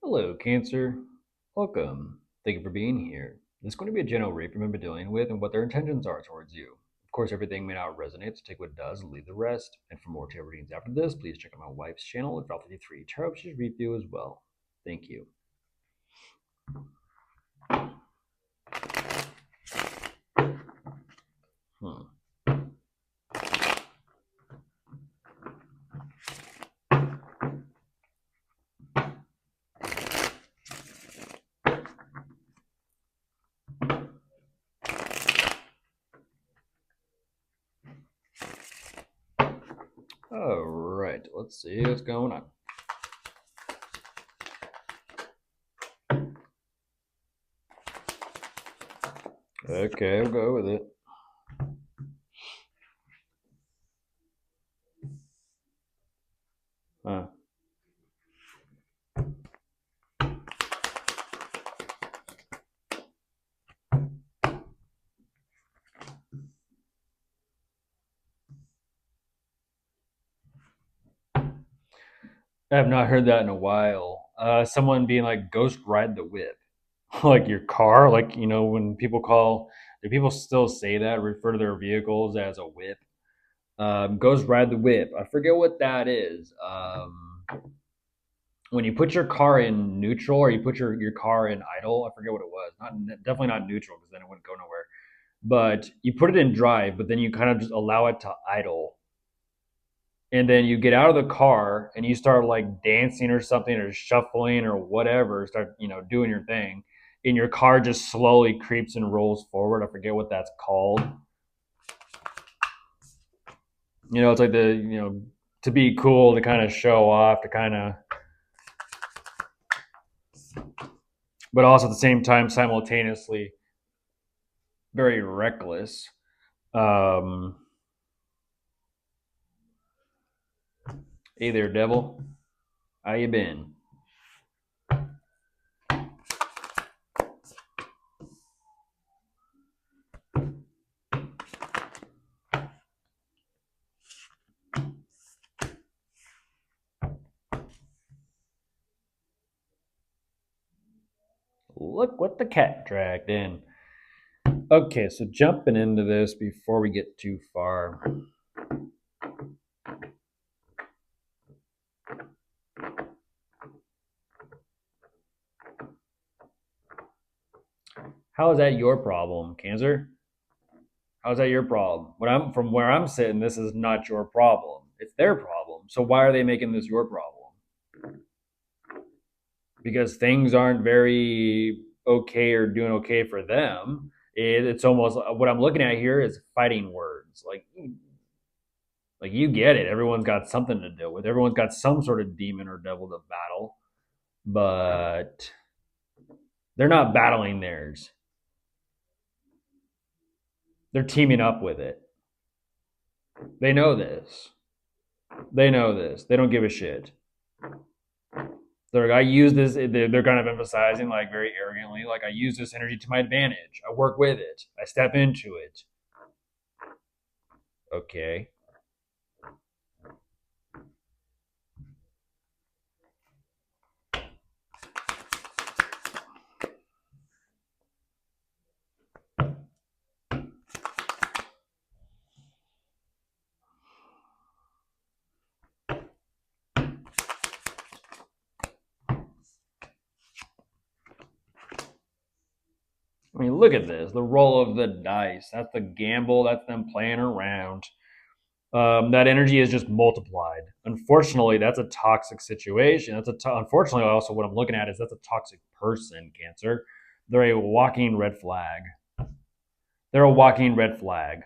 Hello, Cancer. Welcome. Thank you for being here. This is going to be a general read for remember dealing with and what their intentions are towards you. Of course, everything may not resonate, so take what does and leave the rest. And for more tarot readings after this, please check out my wife's channel at THEYRE Tarot. She's read through as well. Thank you. All right, let's see what's going on. Okay, I'll go with it. Huh. I have not heard that in a while. Someone being like, ghost ride the whip. Like your car, like, when do people still say that, refer to their vehicles as a whip? Ghost ride the whip. I forget what that is. When you put your car in neutral or you put your car in idle, I forget what it was. Definitely not neutral because then it wouldn't go nowhere. But you put it in drive, but then you kind of just allow it to idle and then you get out of the car and you start like dancing or something or shuffling or whatever, start doing your thing, and your car just slowly creeps and rolls forward. I forget what that's called. It's like to be cool, to kind of show off, to kind of, but also at the same time simultaneously very reckless. Hey there, devil, how you been? Look what the cat dragged in. Okay, so jumping into this before we get too far. How is that your problem, Cancer? How's that your problem? From where I'm sitting, this is not your problem. It's their problem. So why are they making this your problem? Because things aren't very okay or doing okay for them. It's almost what I'm looking at here is fighting words. Like you get it. Everyone's got something to deal with. Everyone's got some sort of demon or devil to battle, but they're not battling theirs. They're teaming up with it. They know this. They know this. They don't give a shit. They're like, I use this. They're kind of emphasizing, like very arrogantly, like I use this energy to my advantage. I work with it. I step into it. Okay. I mean, look at this. The roll of the dice. That's the gamble. That's them playing around. That energy is just multiplied. Unfortunately, that's a toxic situation. Unfortunately, also what I'm looking at is that's a toxic person, Cancer. They're a walking red flag. They're a walking red flag.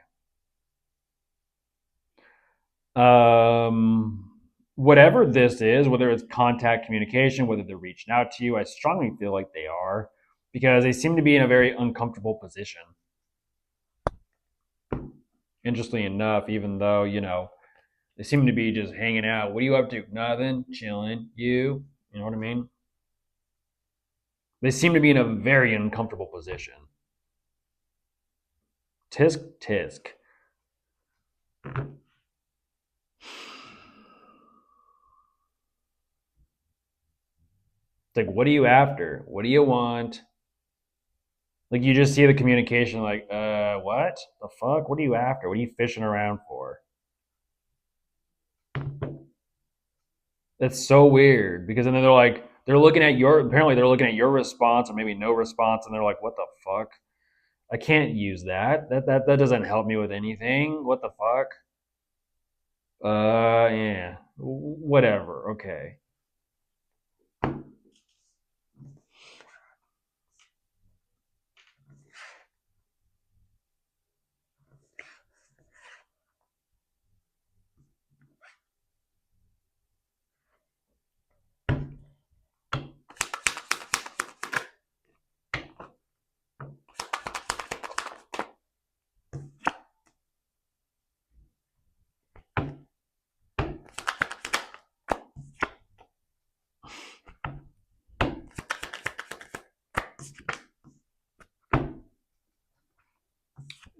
Whatever this is, whether it's contact communication, whether they're reaching out to you, I strongly feel like they are, because they seem to be in a very uncomfortable position. Interestingly enough, even though, they seem to be just hanging out. What are you up to? Nothing, chilling. You know what I mean? They seem to be in a very uncomfortable position. Tisk, tisk. It's like, what are you after? What do you want? Like you just see the communication like, what? The fuck? What are you after? What are you fishing around for? That's so weird because then they're like they're looking at your apparently they're looking at your response or maybe no response and they're like, what the fuck? I can't use that. That doesn't help me with anything. What the fuck? Yeah. Whatever. Okay.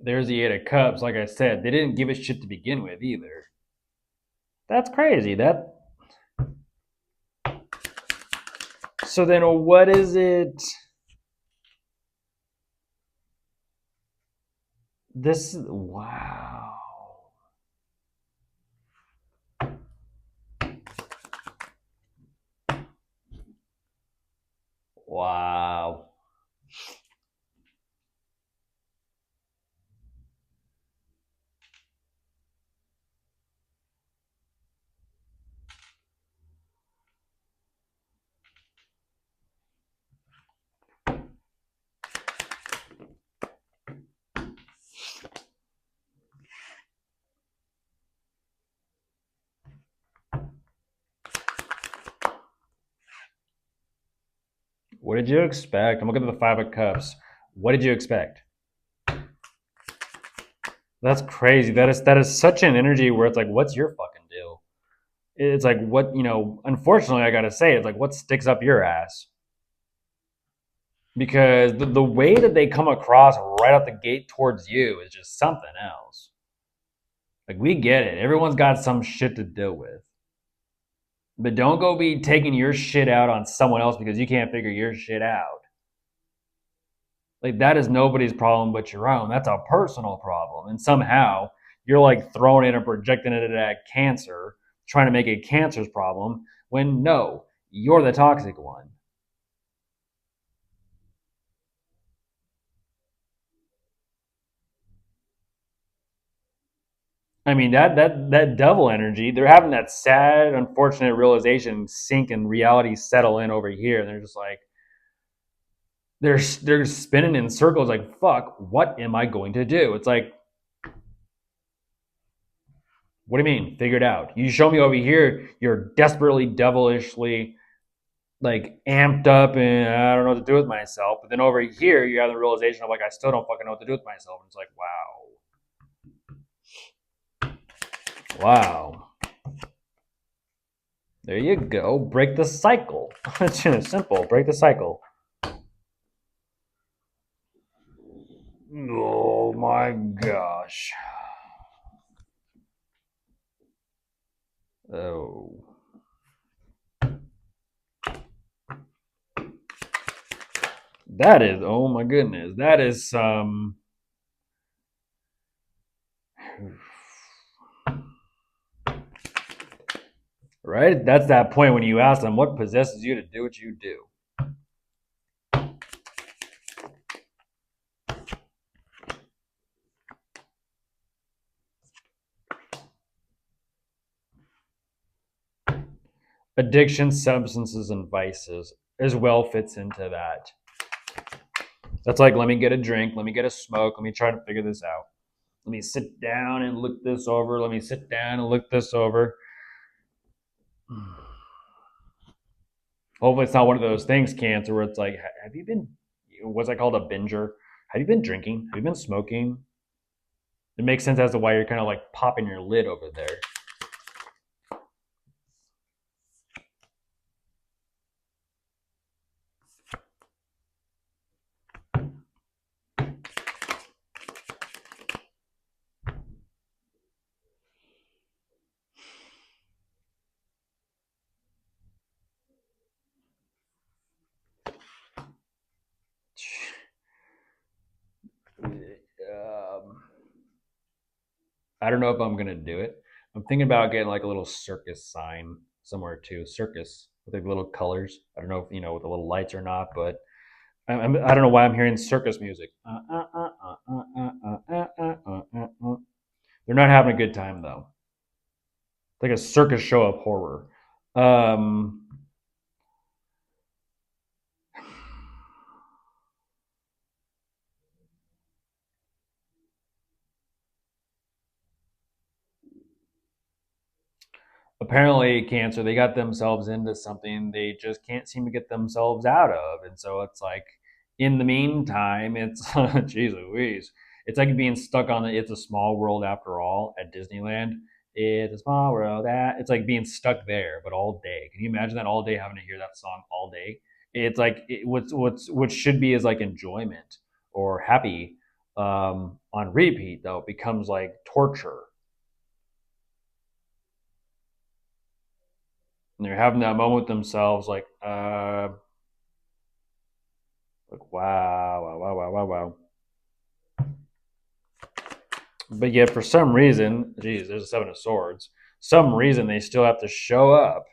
There's the Eight of Cups. Like I said, they didn't give a shit to begin with either. That's crazy. That. So then, what is it? This. Wow. Wow. What did you expect? I'm looking at the Five of Cups. What did you expect? That's crazy. That is such an energy where it's like, what's your fucking deal? It's like what unfortunately I gotta say, it's like what sticks up your ass. Because the way that they come across right out the gate towards you is just something else. Like we get it. Everyone's got some shit to deal with. But don't go be taking your shit out on someone else because you can't figure your shit out. Like that is nobody's problem but your own. That's a personal problem. And somehow you're like throwing it and projecting it at cancer, trying to make it cancer's problem when no, you're the toxic one. I mean that devil energy, they're having that sad, unfortunate realization sink and reality settle in over here. And they're just like they're spinning in circles like fuck, what am I going to do? It's like what do you mean? Figure it out. You show me over here, you're desperately, devilishly, like amped up, and I don't know what to do with myself. But then over here, you have the realization of like, I still don't fucking know what to do with myself. And it's like, wow, wow. There you go. Break the cycle. It's simple. Break the cycle. Oh my gosh. Oh. That is, oh my goodness. That is some. Right? That's that point when you ask them, what possesses you to do what you do? Addiction, substances, and vices as well fits into that. That's like, let me get a drink, let me get a smoke, let me try to figure this out. Let me sit down and look this over. Let me sit down and look this over. Hopefully, it's not one of those things, cancer, where it's like, have you been, what's that called, a binger? Have you been drinking? Have you been smoking? It makes sense as to why you're kind of like popping your lid over there. I don't know if I'm gonna do it. I'm thinking about getting like a little circus sign somewhere too. Circus with like little colors. I don't know if with the little lights or not, but I don't know why I'm hearing circus music. They're not having a good time though. It's like a circus show of horror. Um, Apparently Cancer, they got themselves into something they just can't seem to get themselves out of, and so it's like in the meantime it's geez Louise, it's like being stuck on the It's a Small World After All at Disneyland. It's a small world, that it's like being stuck there but all day. Can you imagine that, all day having to hear that song all day? It's like what should be is like enjoyment or happy on repeat though becomes like torture. And they're having that moment with themselves, wow, wow, wow, wow, wow, wow. But yet, for some reason, geez, there's a Seven of Swords. Some reason they still have to show up.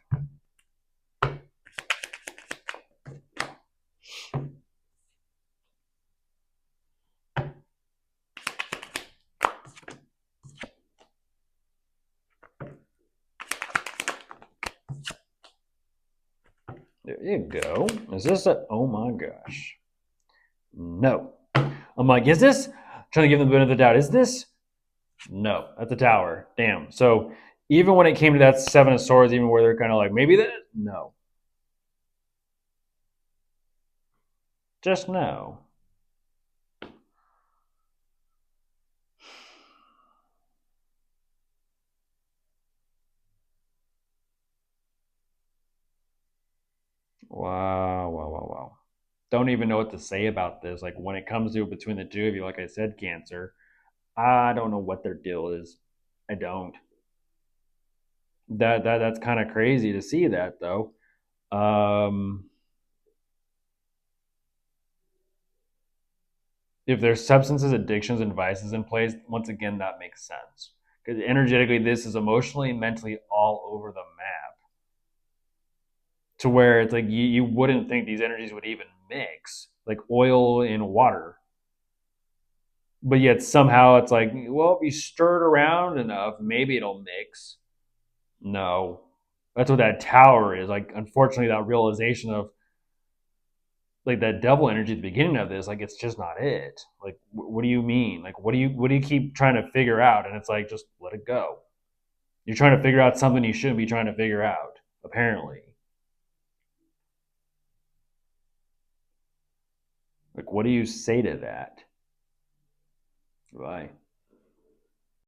There you go. Is this a? Oh my gosh. No. I'm like, is this? Trying to give them the benefit of the doubt. Is this? No. At the tower. Damn. So even when it came to that Seven of Swords, even where they're kind of like, maybe that. No. Just no. Wow, wow, wow, wow. Don't even know what to say about this. Like when it comes to between the two of you, like I said, Cancer, I don't know what their deal is. I don't. That's kind of crazy to see that though. Um, if there's substances, addictions, and vices in place, once again, that makes sense. Because energetically, this is emotionally and mentally all over the map. To where it's like you wouldn't think these energies would even mix, like oil and water. But yet somehow it's like, well, if you stir it around enough, maybe it'll mix. No, that's what that tower is. Like, unfortunately, that realization of like that devil energy at the beginning of this, like, it's just not it. Like, what do you mean? Like, what do you keep trying to figure out? And it's like, just let it go. You're trying to figure out something you shouldn't be trying to figure out. Apparently, like, what do you say to that? Right.